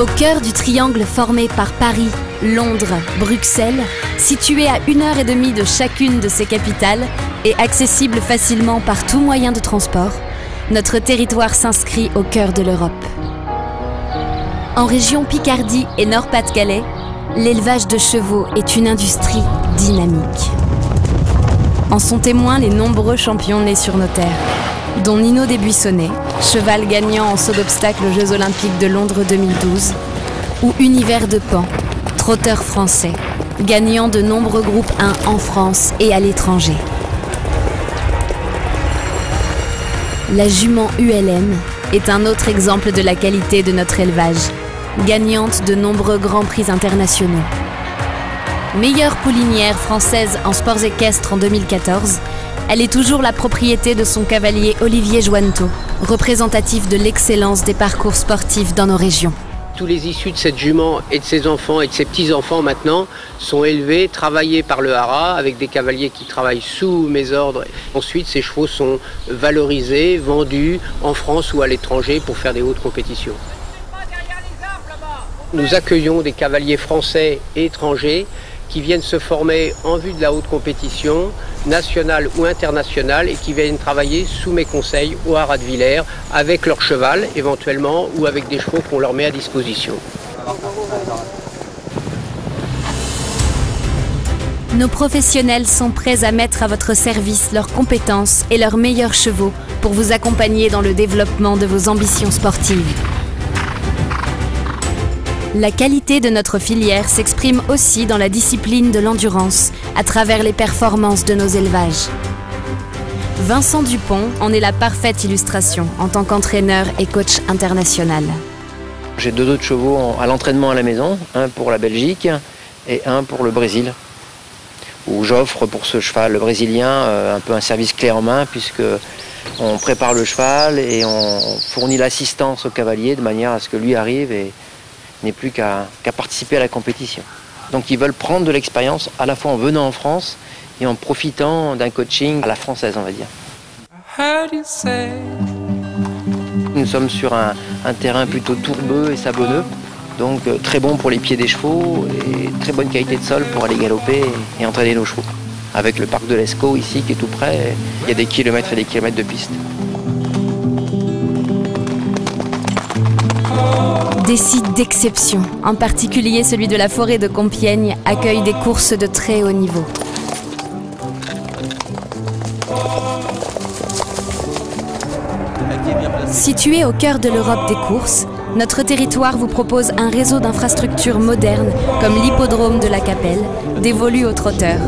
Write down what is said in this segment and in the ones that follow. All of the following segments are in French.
Au cœur du triangle formé par Paris, Londres, Bruxelles, situé à 1h30 de chacune de ces capitales et accessible facilement par tout moyen de transport, notre territoire s'inscrit au cœur de l'Europe. En région Picardie et Nord-Pas-de-Calais, l'élevage de chevaux est une industrie dynamique. En sont témoins les nombreux champions nés sur nos terres, dont Nino Desbuissonnets, cheval gagnant en saut d'obstacle aux Jeux Olympiques de Londres 2012, ou Univers de Pan, trotteur français, gagnant de nombreux groupes 1 en France et à l'étranger. La jument ULM est un autre exemple de la qualité de notre élevage, gagnante de nombreux grands prix internationaux. Meilleure poulinière française en sports équestres en 2014, elle est toujours la propriété de son cavalier Olivier Jointeau, représentatif de l'excellence des parcours sportifs dans nos régions. Tous les issus de cette jument et de ses enfants et de ses petits-enfants maintenant sont élevés, travaillés par le haras avec des cavaliers qui travaillent sous mes ordres. Ensuite, ces chevaux sont valorisés, vendus en France ou à l'étranger pour faire des hautes compétitions. Nous accueillons des cavaliers français et étrangers qui viennent se former en vue de la haute compétition, nationale ou internationale, et qui viennent travailler sous mes conseils au haras de Villers, avec leur cheval éventuellement, ou avec des chevaux qu'on leur met à disposition. Nos professionnels sont prêts à mettre à votre service leurs compétences et leurs meilleurs chevaux pour vous accompagner dans le développement de vos ambitions sportives. La qualité de notre filière s'exprime aussi dans la discipline de l'endurance, à travers les performances de nos élevages. Vincent Dupont en est la parfaite illustration en tant qu'entraîneur et coach international. J'ai 2 autres chevaux à l'entraînement à la maison, un pour la Belgique et un pour le Brésil, où j'offre pour ce cheval, le brésilien, un peu un service clé en main, puisque on prépare le cheval et on fournit l'assistance au cavalier de manière à ce que lui arrive et n'est plus qu'à participer à la compétition. Donc ils veulent prendre de l'expérience à la fois en venant en France et en profitant d'un coaching à la française, on va dire. Nous sommes sur un terrain plutôt tourbeux et sablonneux, donc très bon pour les pieds des chevaux et très bonne qualité de sol pour aller galoper et entraîner nos chevaux. Avec le parc de l'Escaut ici qui est tout près, il y a des kilomètres et des kilomètres de piste. Des sites d'exception, en particulier celui de la forêt de Compiègne, accueillent des courses de très haut niveau. Situé au cœur de l'Europe des courses, notre territoire vous propose un réseau d'infrastructures modernes comme l'hippodrome de la Capelle, dévolu aux trotteurs.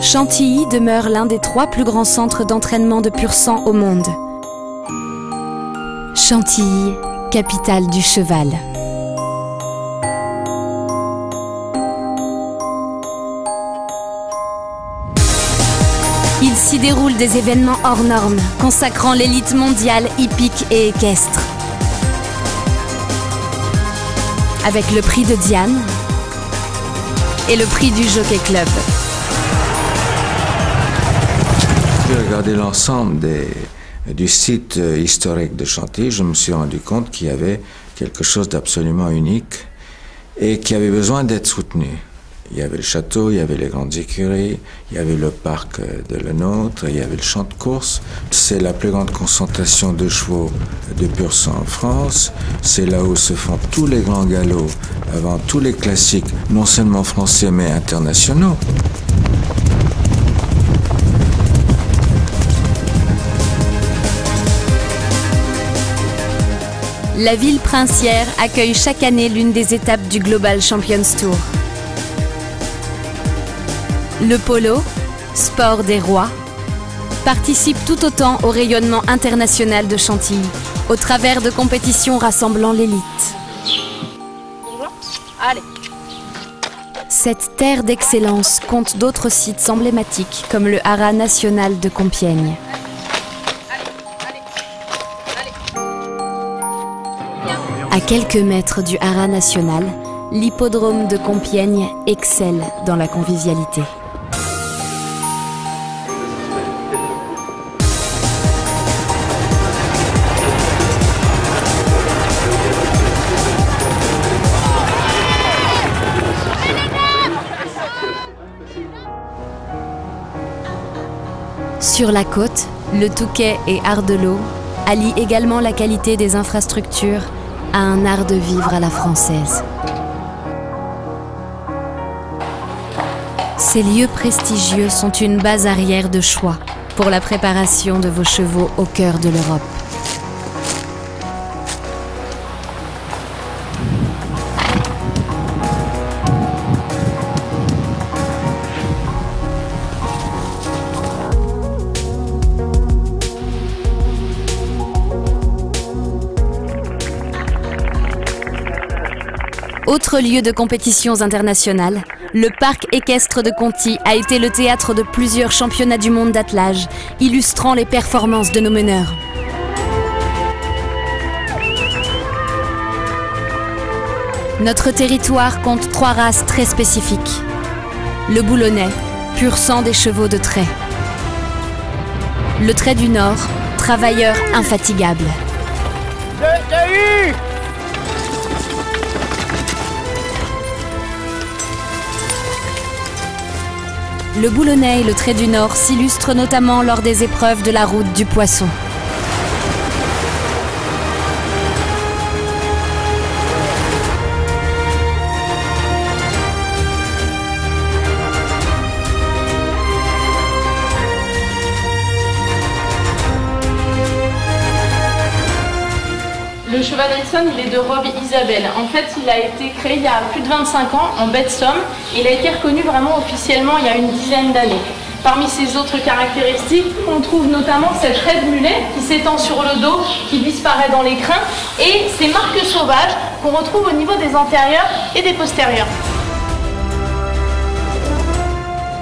Chantilly demeure l'un des 3 plus grands centres d'entraînement de pur sang au monde. Chantilly, capitale du cheval. Il s'y déroule des événements hors normes, consacrant l'élite mondiale hippique et équestre. Avec le prix de Diane et le prix du Jockey Club. J'ai regardé l'ensemble du site historique de Chantilly. Je me suis rendu compte qu'il y avait quelque chose d'absolument unique et qui avait besoin d'être soutenu. Il y avait le château, il y avait les grandes écuries, il y avait le parc de la Nôtre, il y avait le champ de course. C'est la plus grande concentration de chevaux de pur sang en France. C'est là où se font tous les grands galops avant tous les classiques, non seulement français mais internationaux. La ville princière accueille chaque année l'une des étapes du Global Champions Tour. Le polo, sport des rois, participe tout autant au rayonnement international de Chantilly, au travers de compétitions rassemblant l'élite. Allez. Cette terre d'excellence compte d'autres sites emblématiques comme le haras national de Compiègne. À quelques mètres du haras national, l'hippodrome de Compiègne excelle dans la convivialité. Sur la côte, le Touquet et Ardelot allient également la qualité des infrastructures à un art de vivre à la française. Ces lieux prestigieux sont une base arrière de choix pour la préparation de vos chevaux au cœur de l'Europe. Autre lieu de compétitions internationales, le parc équestre de Conty a été le théâtre de plusieurs championnats du monde d'attelage, illustrant les performances de nos meneurs. Notre territoire compte 3 races très spécifiques. Le boulonnais, pur sang des chevaux de trait. Le trait du Nord, travailleur infatigable. Le boulonnais et le trait du Nord s'illustrent notamment lors des épreuves de la route du poisson. Le cheval Nelson, il est de Robe Isabelle. En fait, il a été créé il y a plus de 25 ans en baie de Somme. Il a été reconnu vraiment officiellement il y a une dizaine d'années. Parmi ses autres caractéristiques, on trouve notamment cette raie de mulet qui s'étend sur le dos, qui disparaît dans les crins, et ces marques sauvages qu'on retrouve au niveau des antérieurs et des postérieurs.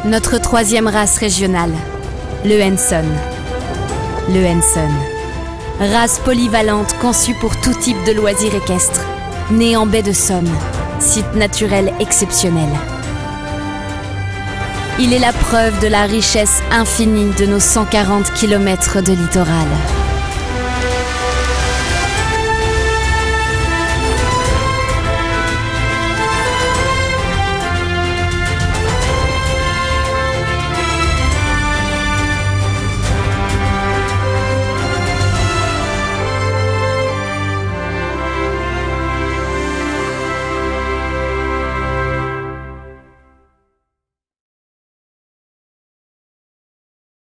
Notre 3e race régionale, le Henson. Le Henson. Race polyvalente conçue pour tout type de loisirs équestres, née en baie de Somme, site naturel exceptionnel. Il est la preuve de la richesse infinie de nos 140 km de littoral.